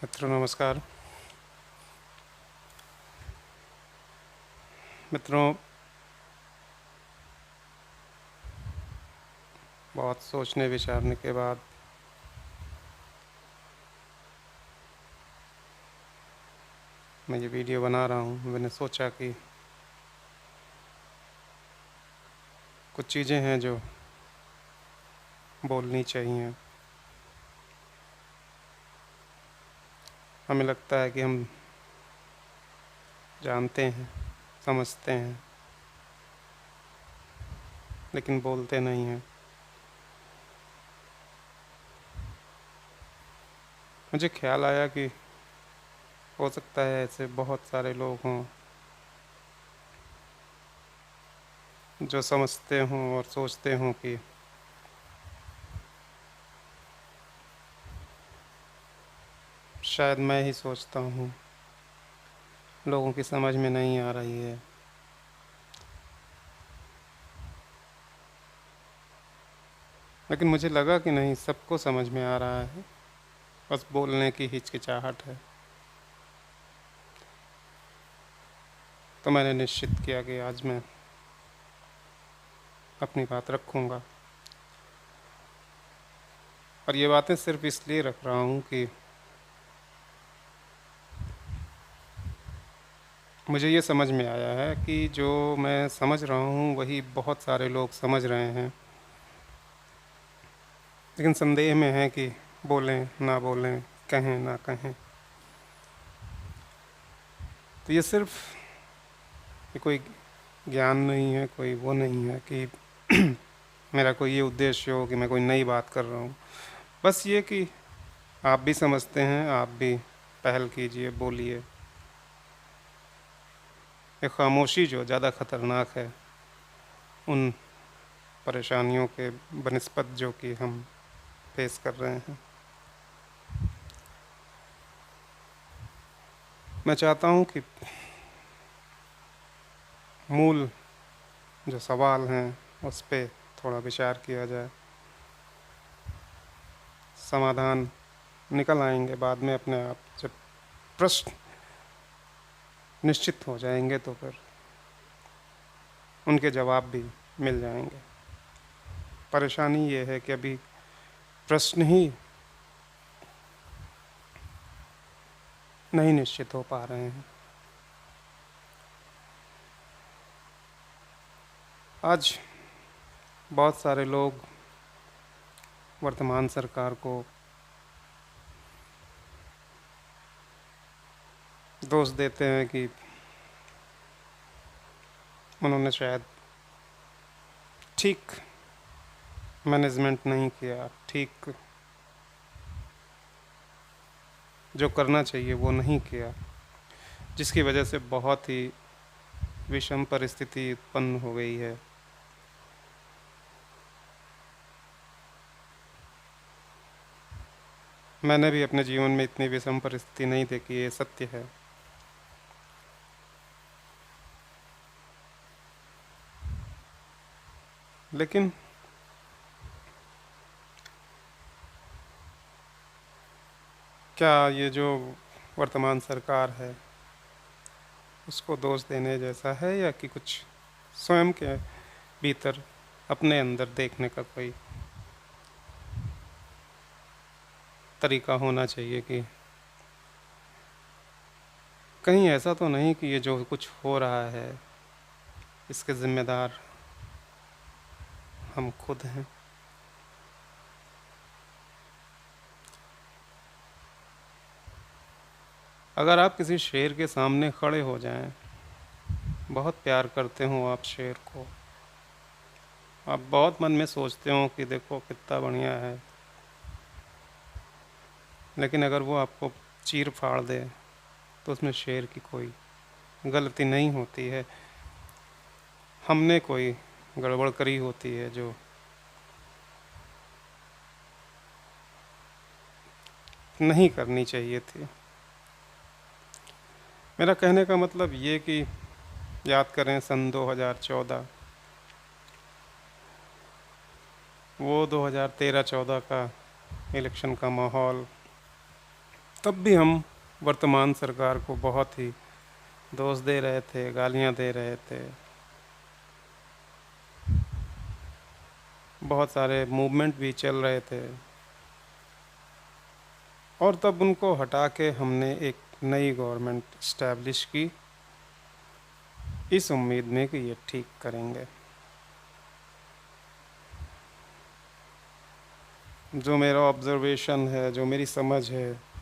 मित्रों नमस्कार। मित्रों, बहुत सोचने विचारने के बाद मैं ये वीडियो बना रहा हूँ। मैंने सोचा कि कुछ चीज़ें हैं जो बोलनी चाहिए। हमें लगता है कि हम जानते हैं, समझते हैं, लेकिन बोलते नहीं हैं। मुझे ख्याल आया कि हो सकता है ऐसे बहुत सारे लोग हों जो समझते हों और सोचते हों कि शायद मैं ही सोचता हूँ, लोगों की समझ में नहीं आ रही है। लेकिन मुझे लगा कि नहीं, सबको समझ में आ रहा है, बस बोलने की हिचकिचाहट है। तो मैंने निश्चित किया कि आज मैं अपनी बात रखूँगा। और ये बातें सिर्फ इसलिए रख रहा हूँ कि मुझे ये समझ में आया है कि जो मैं समझ रहा हूँ वही बहुत सारे लोग समझ रहे हैं, लेकिन संदेह में है कि बोलें ना बोलें, कहें ना कहें। तो ये सिर्फ ये कोई ज्ञान नहीं है, कोई वो नहीं है कि मेरा कोई ये उद्देश्य हो कि मैं कोई नई बात कर रहा हूँ। बस ये कि आप भी समझते हैं, आप भी पहल कीजिए, बोलिए। ये खामोशी जो ज़्यादा ख़तरनाक है उन परेशानियों के बनिस्बत जो कि हम फेस कर रहे हैं। मैं चाहता हूँ कि मूल जो सवाल हैं उस पे थोड़ा विचार किया जाए। समाधान निकल आएंगे बाद में अपने आप, जब प्रश्न निश्चित हो जाएंगे तो फिर उनके जवाब भी मिल जाएंगे। परेशानी ये है कि अभी प्रश्न ही नहीं निश्चित हो पा रहे हैं। आज बहुत सारे लोग वर्तमान सरकार को दोष देते हैं कि उन्होंने शायद ठीक मैनेजमेंट नहीं किया, ठीक जो करना चाहिए वो नहीं किया, जिसकी वजह से बहुत ही विषम परिस्थिति उत्पन्न हो गई है। मैंने भी अपने जीवन में इतनी विषम परिस्थिति नहीं देखी, ये सत्य है। लेकिन क्या ये जो वर्तमान सरकार है उसको दोष देने जैसा है, या कि कुछ स्वयं के भीतर अपने अंदर देखने का कोई तरीका होना चाहिए कि कहीं ऐसा तो नहीं कि ये जो कुछ हो रहा है इसके ज़िम्मेदार हम खुद हैं। अगर आप किसी शेर के सामने खड़े हो जाएं, बहुत प्यार करते हो आप शेर को, आप बहुत मन में सोचते हो कि देखो कितना बढ़िया है, लेकिन अगर वो आपको चीर फाड़ दे तो उसमें शेर की कोई गलती नहीं होती है। हमने कोई गड़बड़ करी होती है जो नहीं करनी चाहिए थी। मेरा कहने का मतलब ये कि याद करें सन 2014, वो 2013-14 का इलेक्शन का माहौल, तब भी हम वर्तमान सरकार को बहुत ही दोष दे रहे थे, गालियां दे रहे थे, बहुत सारे मूवमेंट भी चल रहे थे, और तब उनको हटा के हमने एक नई गवर्नमेंट इस्टेब्लिश की, इस उम्मीद में कि ये ठीक करेंगे। जो मेरा ऑब्जर्वेशन है, जो मेरी समझ है,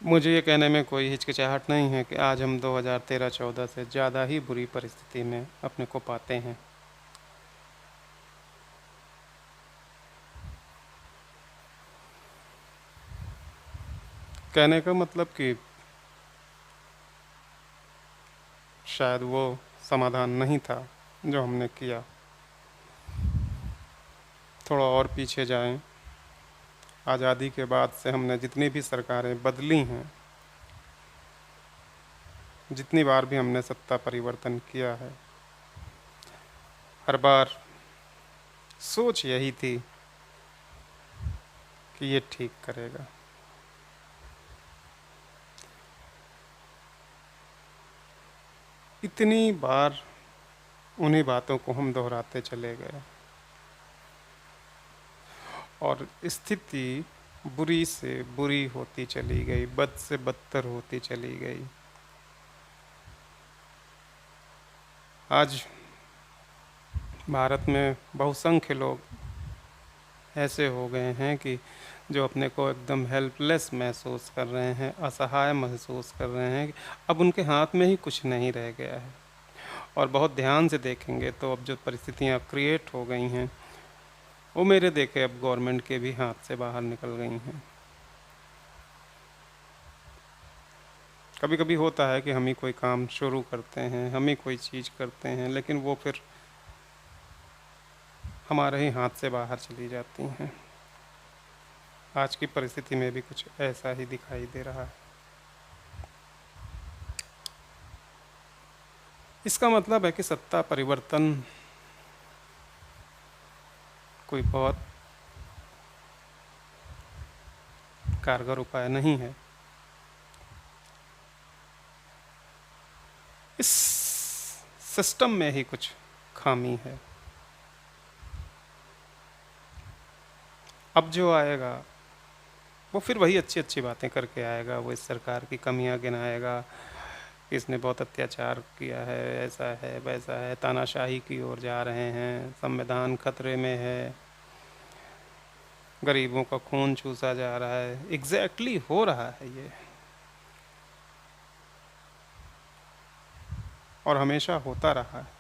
मुझे ये कहने में कोई हिचकिचाहट नहीं है कि आज हम 2013-14 से ज़्यादा ही बुरी परिस्थिति में अपने को पाते हैं। कहने का मतलब कि शायद वो समाधान नहीं था जो हमने किया। थोड़ा और पीछे जाएं, आज़ादी के बाद से हमने जितनी भी सरकारें बदली हैं, जितनी बार भी हमने सत्ता परिवर्तन किया है, हर बार सोच यही थी कि ये ठीक करेगा। इतनी बार उन्हीं बातों को हम दोहराते चले गए और स्थिति बुरी से बुरी होती चली गई, बद से बदतर होती चली गई। आज भारत में बहुसंख्य लोग ऐसे हो गए हैं कि जो अपने को एकदम हेल्पलेस महसूस कर रहे हैं, असहाय महसूस कर रहे हैं। अब उनके हाथ में ही कुछ नहीं रह गया है, और बहुत ध्यान से देखेंगे तो अब जो परिस्थितियाँ क्रिएट हो गई हैं वो मेरे देखे अब गवर्नमेंट के भी हाथ से बाहर निकल गई हैं। कभी कभी होता है कि हम ही कोई काम शुरू करते हैं, हम ही कोई चीज़ करते हैं, लेकिन वो फिर हमारे ही हाथ से बाहर चली जाती हैं। आज की परिस्थिति में भी कुछ ऐसा ही दिखाई दे रहा है। इसका मतलब है कि सत्ता परिवर्तन कोई बहुत कारगर उपाय नहीं है। इस सिस्टम में ही कुछ खामी है। अब जो आएगा वो फिर वही अच्छी अच्छी बातें करके आएगा। वो इस सरकार की कमियां गिनाएगा, इसने बहुत अत्याचार किया है, ऐसा है वैसा है, तानाशाही की ओर जा रहे हैं, संविधान खतरे में है, गरीबों का खून चूसा जा रहा है। एग्जैक्टली हो रहा है ये, और हमेशा होता रहा है।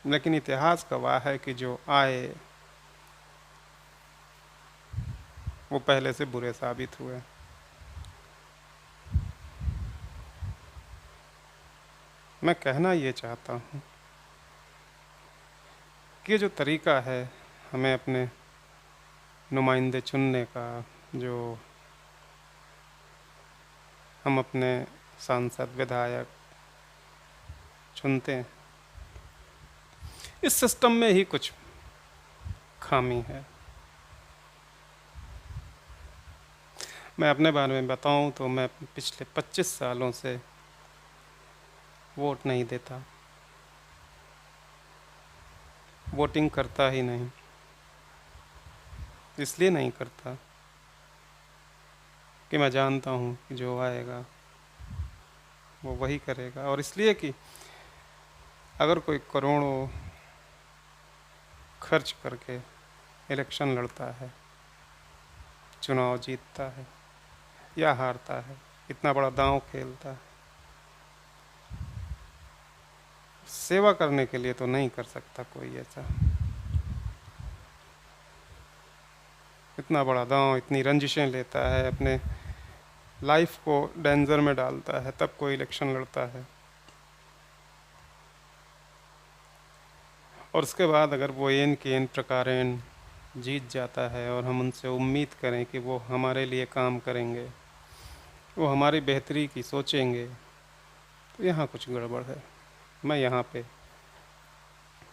लेकिन इतिहास गवाह है कि जो आए वो पहले से बुरे साबित हुए। मैं कहना ये चाहता हूँ कि जो तरीका है हमें अपने नुमाइंदे चुनने का, जो हम अपने सांसद विधायक चुनते हैं, इस सिस्टम में ही कुछ खामी है। मैं अपने बारे में बताऊं तो मैं पिछले 25 सालों से वोट नहीं देता, वोटिंग करता ही नहीं। इसलिए नहीं करता कि मैं जानता हूँ कि जो आएगा वो वही करेगा, और इसलिए कि अगर कोई करोड़ों खर्च करके इलेक्शन लड़ता है, चुनाव जीतता है या हारता है, इतना बड़ा दांव खेलता है, सेवा करने के लिए तो नहीं कर सकता कोई ऐसा। इतना बड़ा दांव, इतनी रंजिशें लेता है, अपने लाइफ को डेंजर में डालता है, तब कोई इलेक्शन लड़ता है। और उसके बाद अगर वो एन के एन प्रकारेण जीत जाता है और हम उनसे उम्मीद करें कि वो हमारे लिए काम करेंगे, वो हमारी बेहतरी की सोचेंगे, तो यहाँ कुछ गड़बड़ है। मैं यहाँ पे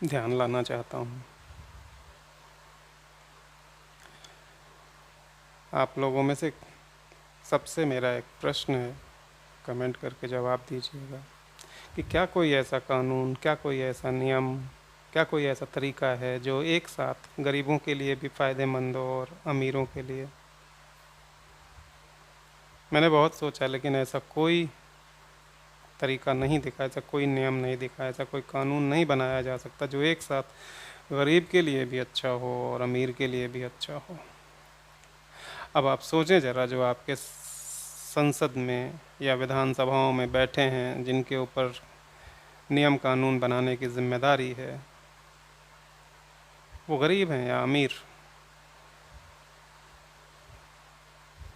ध्यान लाना चाहता हूँ। आप लोगों में से सबसे मेरा एक प्रश्न है, कमेंट करके जवाब दीजिएगा कि क्या कोई ऐसा कानून, क्या कोई ऐसा नियम, क्या कोई ऐसा तरीका है जो एक साथ गरीबों के लिए भी फ़ायदेमंद हो और अमीरों के लिए। मैंने बहुत सोचा लेकिन ऐसा कोई तरीका नहीं दिखा, ऐसा कोई नियम नहीं दिखा, ऐसा कोई कानून नहीं बनाया जा सकता जो एक साथ गरीब के लिए भी अच्छा हो और अमीर के लिए भी अच्छा हो। अब आप सोचें ज़रा, जो आपके संसद में या विधानसभाओं में बैठे हैं, जिनके ऊपर नियम कानून बनाने की जिम्मेदारी है, वो गरीब हैं या अमीर?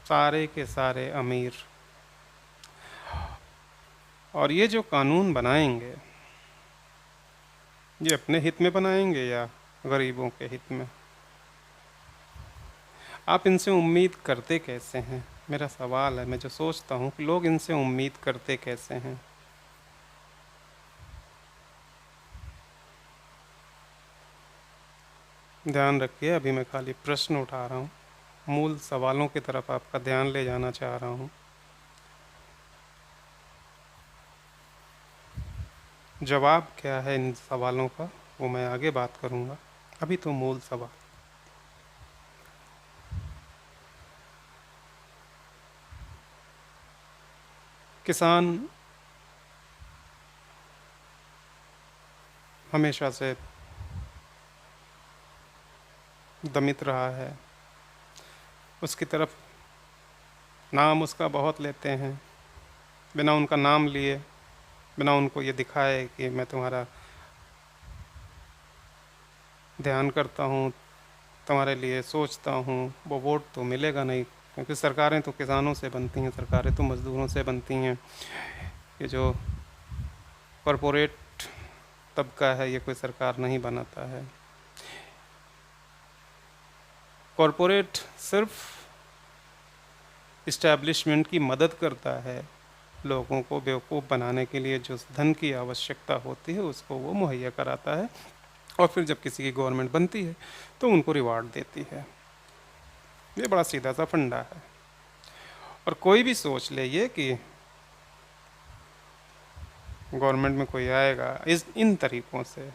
सारे के सारे अमीर। और ये जो कानून बनाएंगे, ये अपने हित में बनाएंगे या गरीबों के हित में? आप इनसे उम्मीद करते कैसे हैं? मेरा सवाल है, मैं जो सोचता हूँ कि लोग इनसे उम्मीद करते कैसे हैं? ध्यान रखिए, अभी मैं खाली प्रश्न उठा रहा हूँ, मूल सवालों की तरफ आपका ध्यान ले जाना चाह रहा हूँ। जवाब क्या है इन सवालों का, वो मैं आगे बात करूँगा। अभी तो मूल सवाल। किसान हमेशा से दमित रहा है, उसकी तरफ नाम उसका बहुत लेते हैं, बिना उनका नाम लिए, बिना उनको ये दिखाए कि मैं तुम्हारा ध्यान करता हूँ, तुम्हारे लिए सोचता हूँ, वो वोट तो मिलेगा नहीं, क्योंकि सरकारें तो किसानों से बनती हैं, सरकारें तो मज़दूरों से बनती हैं। ये जो कॉरपोरेट तबका है, ये कोई सरकार नहीं बनाता है। कॉरपोरेट सिर्फ इस्टेब्लिशमेंट की मदद करता है, लोगों को बेवकूफ़ बनाने के लिए जो धन की आवश्यकता होती है उसको वो मुहैया कराता है, और फिर जब किसी की गवर्नमेंट बनती है तो उनको रिवार्ड देती है। ये बड़ा सीधा सा फंडा है। और कोई भी सोच ले ये कि गवर्नमेंट में कोई आएगा इन तरीक़ों से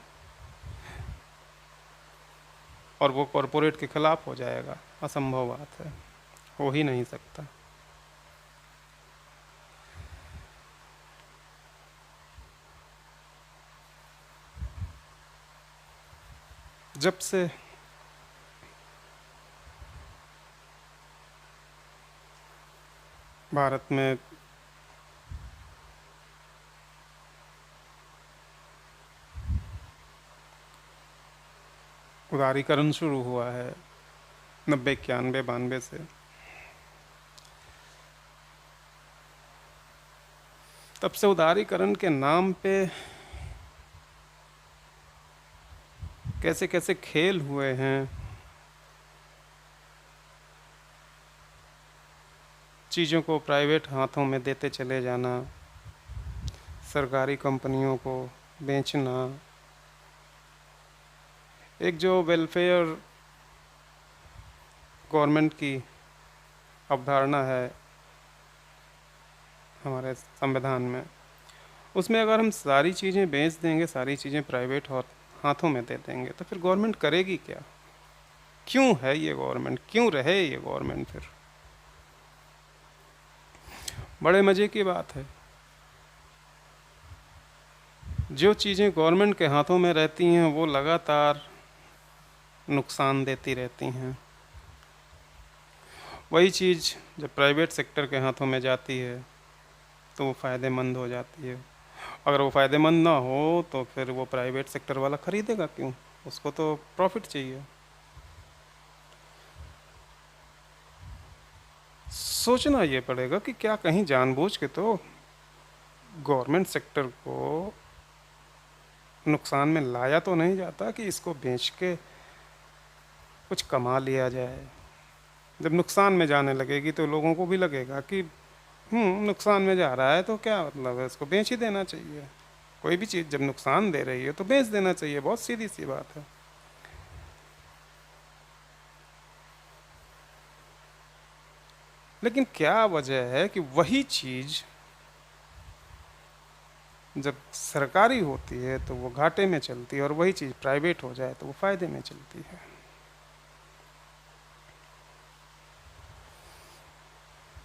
और वो कॉरपोरेट के ख़िलाफ़ हो जाएगा, असंभव बात है, हो ही नहीं सकता। जब से भारत में उदारीकरण शुरू हुआ है 90, 91, 92 से, तब से उदारीकरण के नाम पे कैसे कैसे खेल हुए हैं। चीज़ों को प्राइवेट हाथों में देते चले जाना, सरकारी कंपनियों को बेचना, एक जो वेलफेयर गवर्नमेंट की अवधारणा है हमारे संविधान में, उसमें अगर हम सारी चीज़ें बेच देंगे, सारी चीज़ें प्राइवेट हाथों में दे देंगे, तो फिर गवर्नमेंट करेगी क्या? क्यों है ये गवर्नमेंट, क्यों रहे ये गवर्नमेंट? फिर बड़े मज़े की बात है, जो चीज़ें गवर्नमेंट के हाथों में रहती हैं वो लगातार नुकसान देती रहती हैं। वही चीज़ जब प्राइवेट सेक्टर के हाथों में जाती है तो वो फ़ायदेमंद हो जाती है। अगर वो फ़ायदेमंद ना हो तो फिर वो प्राइवेट सेक्टर वाला ख़रीदेगा क्यों? उसको तो प्रॉफिट चाहिए। सोचना ये पड़ेगा कि क्या कहीं जानबूझ के तो गवर्नमेंट सेक्टर को नुकसान में लाया तो नहीं जाता कि इसको बेच के कुछ कमा लिया जाए। जब नुकसान में जाने लगेगी तो लोगों को भी लगेगा कि नुकसान में जा रहा है तो क्या मतलब है, इसको बेच ही देना चाहिए। कोई भी चीज़ जब नुकसान दे रही है तो बेच देना चाहिए, बहुत सीधी सी बात है। लेकिन क्या वजह है कि वही चीज़ जब सरकारी होती है तो वो घाटे में चलती है, और वही चीज़ प्राइवेट हो जाए तो वो फ़ायदे में चलती है।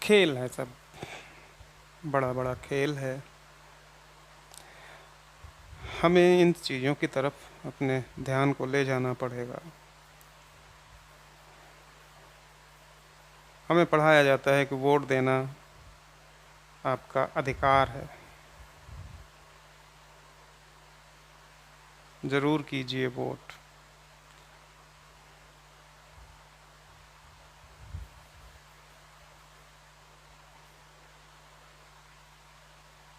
खेल है सब, बड़ा बड़ा खेल है। हमें इन चीज़ों की तरफ अपने ध्यान को ले जाना पड़ेगा। हमें पढ़ाया जाता है कि वोट देना आपका अधिकार है, ज़रूर कीजिए वोट।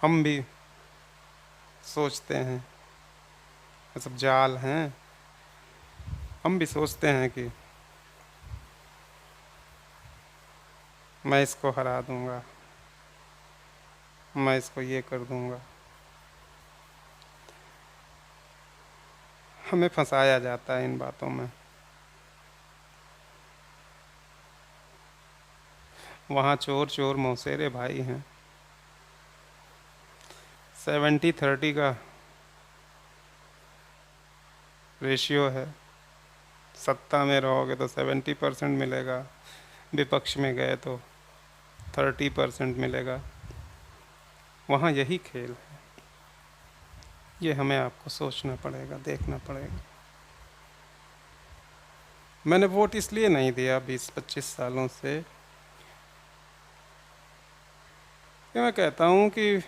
हम भी सोचते हैं ये सब जाल हैं, हम भी सोचते हैं कि मैं इसको हरा दूंगा, मैं इसको ये कर दूंगा। हमें फंसाया जाता है इन बातों में। वहाँ चोर चोर मौसेरे भाई हैं। 70-30 का रेशियो है। सत्ता में रहोगे तो 70% मिलेगा, विपक्ष में गए तो 30% मिलेगा। वहाँ यही खेल है। ये हमें आपको सोचना पड़ेगा, देखना पड़ेगा। मैंने वोट इसलिए नहीं दिया 20-25 सालों से कि मैं कहता हूँ कि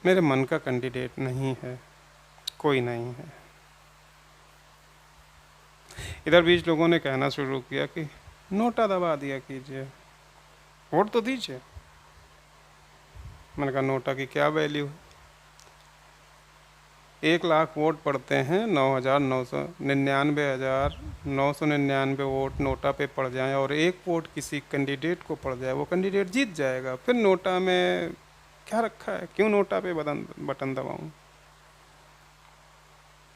मेरे मन का कैंडिडेट नहीं है, कोई नहीं है। इधर बीच लोगों ने कहना शुरू किया कि नोटा दबा दिया कीजिए, वोट तो दीजिए। मैंने कहा नोटा की क्या वैल्यू है? 1 लाख वोट पड़ते हैं, 9,999 वोट नोटा पे पड़ जाएं और एक वोट किसी कैंडिडेट को पड़ जाए, वो कैंडिडेट जीत जाएगा। फिर नोटा में क्या रखा है? क्यों नोटा पे बटन दबाऊं?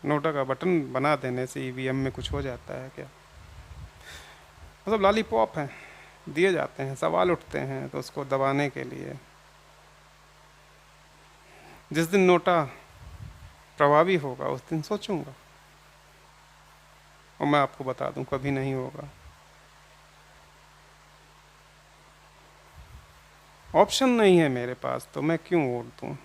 नोटा का बटन बना देने से ईवीएम में कुछ हो जाता है क्या? मतलब लॉलीपॉप हैं, दिए जाते हैं, सवाल उठते हैं तो उसको दबाने के लिए। जिस दिन नोटा प्रभावी होगा उस दिन सोचूंगा, और मैं आपको बता दूं कभी नहीं होगा। ऑप्शन नहीं है मेरे पास तो मैं क्यों वोट दूं?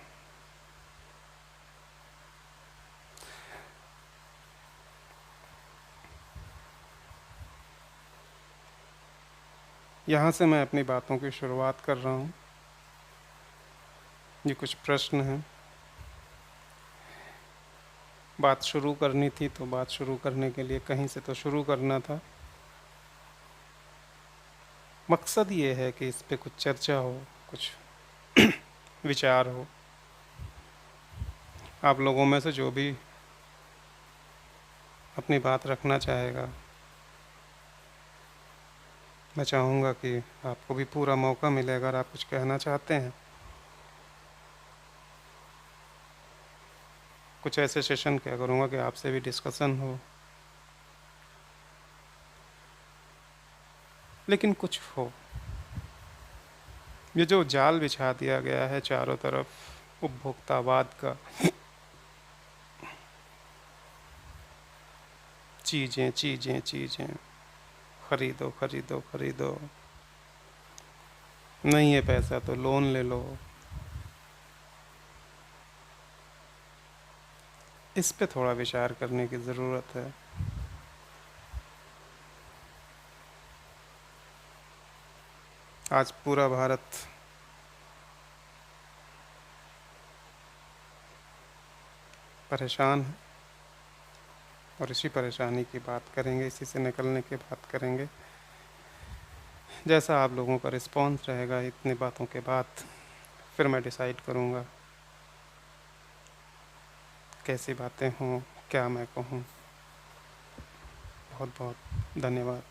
यहाँ से मैं अपनी बातों की शुरुआत कर रहा हूँ। ये कुछ प्रश्न हैं। बात शुरू करनी थी तो बात शुरू करने के लिए कहीं से तो शुरू करना था। मकसद ये है कि इस पे कुछ चर्चा हो, कुछ विचार हो। आप लोगों में से जो भी अपनी बात रखना चाहेगा, मैं चाहूँगा कि आपको भी पूरा मौका मिलेगा। अगर आप कुछ कहना चाहते हैं, कुछ ऐसे सेशन क्या करूँगा कि आपसे भी डिस्कशन हो, लेकिन कुछ हो। ये जो जाल बिछा दिया गया है चारों तरफ उपभोक्तावाद का, चीज़ें चीज़ें चीज़ें, खरीदो खरीदो खरीदो, नहीं है पैसा तो लोन ले लो, इस पे थोड़ा विचार करने की ज़रूरत है। आज पूरा भारत परेशान है, और इसी परेशानी की बात करेंगे, इसी से निकलने की बात करेंगे। जैसा आप लोगों का रिस्पॉन्स रहेगा इतनी बातों के बाद, फिर मैं डिसाइड करूँगा कैसी बातें हों, क्या मैं कहूँ। बहुत बहुत धन्यवाद।